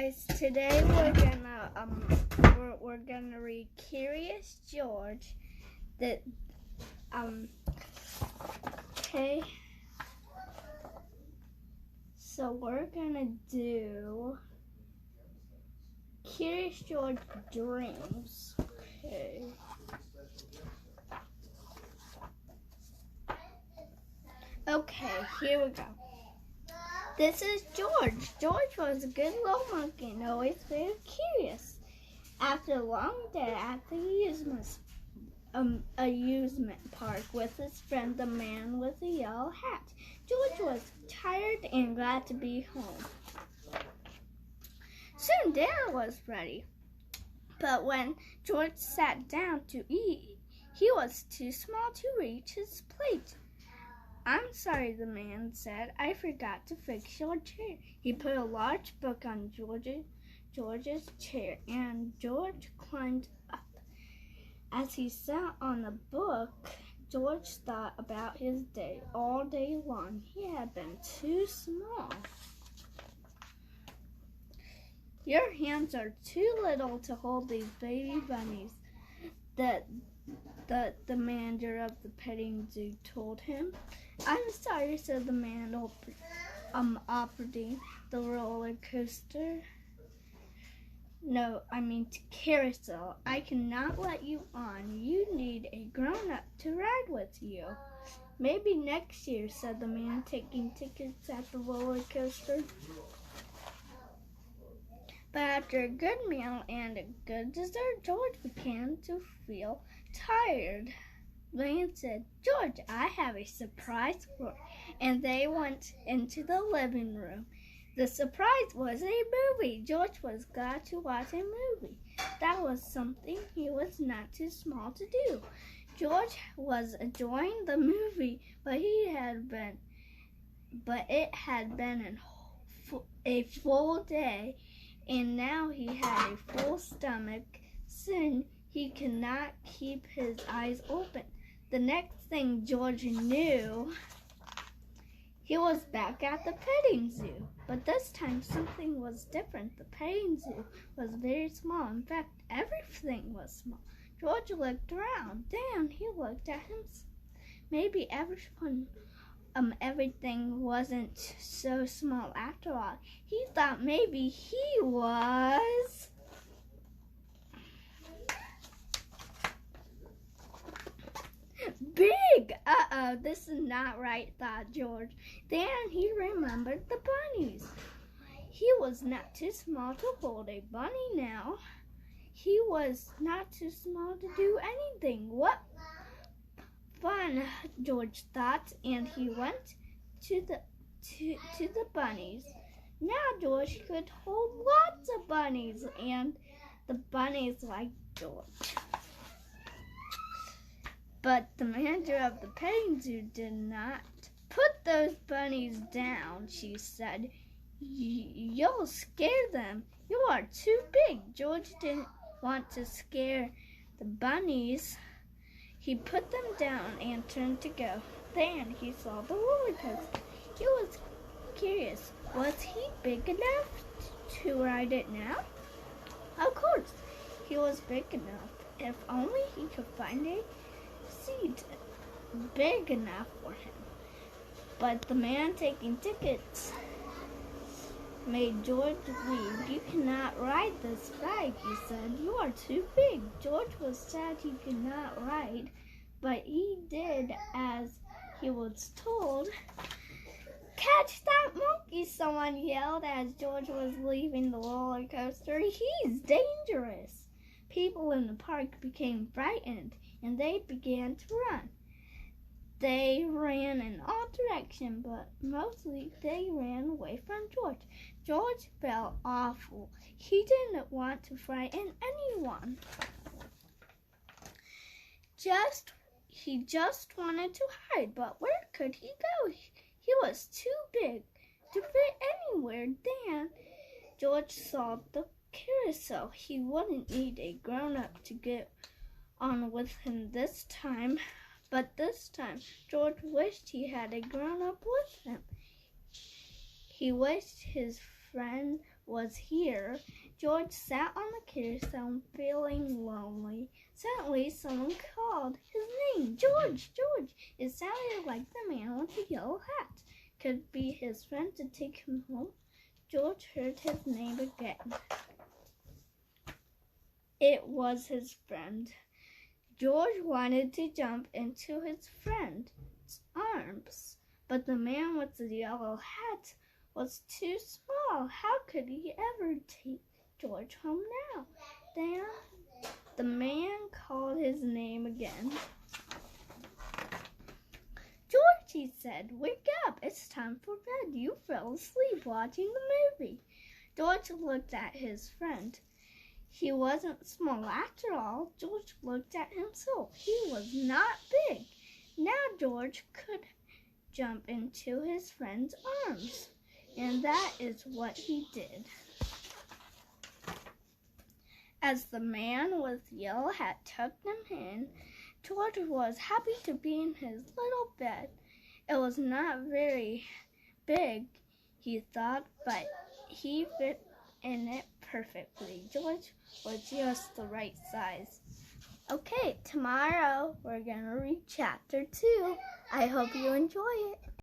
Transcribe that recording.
guys, today we're gonna read Curious George. Okay. So we're gonna do Curious George Dreams. Okay. Okay, here we go. This is George. George was a good little monkey and always very curious. After a long day at the amusement park with his friend, the man with the yellow hat, George was tired and glad to be home. Soon dinner was ready, but when George sat down to eat, he was too small to reach his plate. "I'm sorry," the man said. "I forgot to fix your chair." He put a large book on George's chair, and George climbed up. As he sat on the book, George thought about his day all day long. He had been too small. "Your hands are too little to hold these baby bunnies," the manager of the petting zoo told him. "I'm sorry," said the man operating the roller coaster. Carousel. "I cannot let you on. You need a grown-up to ride with you." "Maybe next year," said the man taking tickets at the roller coaster. But after a good meal and a good dessert, George began to feel tired. The man said, "George, I have a surprise for you." And they went into the living room. The surprise was a movie. George was glad to watch a movie. That was something he was not too small to do. George was enjoying the movie, but it had been a full day, and now he had a full stomach. Soon he could not keep his eyes open. The next thing George knew, he was back at the petting zoo. But this time something was different. The petting zoo was very small. In fact, everything was small. George looked around. Then he looked at himself. Maybe everything wasn't so small after all. He thought maybe he was big. Uh-oh, this is not right, thought George. Then he remembered the bunnies. He was not too small to hold a bunny now. He was not too small to do anything. What fun, George thought, and he went to the bunnies. Now George could hold lots of bunnies, and the bunnies liked George. But the manager of the petting zoo did not. "Put those bunnies down," she said. "You'll scare them. You are too big." George didn't want to scare the bunnies. He put them down and turned to go. Then he saw the roller coaster. He was curious. Was he big enough to ride it now? Of course, he was big enough. If only he could find a seat big enough for him. But the man taking tickets made George leave. "You cannot ride this ride," he said. "You are too big." George was sad he could not ride, but he did as he was told. "Catch that monkey!" someone yelled as George was leaving the roller coaster. "He's dangerous." People in the park became frightened, and they began to run. They ran in all directions, but mostly they ran away from George. George felt awful. He didn't want to frighten anyone. He just wanted to hide, but where could he go? He was too big to fit anywhere. Then George saw the carousel. He wouldn't need a grown-up to get on with him this time. But this time, George wished he had a grown-up with him. He wished his friend was here. George sat on the carousel feeling lonely. Suddenly someone called his name. George! George! It sounded like the man with the yellow hat. Could it be his friend to take him home? George heard his name again. It was his friend. George wanted to jump into his friend's arms, but the man with the yellow hat was too small. How could he ever take George home now? Then the man called his name again. George, he said, wake up. It's time for bed. You fell asleep watching the movie. George looked at his friend. He wasn't small after all. George looked at himself. He was not big. Now George could jump into his friend's arms. And that is what he did. As the man with the yellow hat tucked him in, George was happy to be in his little bed. It was not very big, he thought, but he fit in it perfectly. George was just the right size. Okay, tomorrow we're going to read chapter 2. I hope you enjoy it.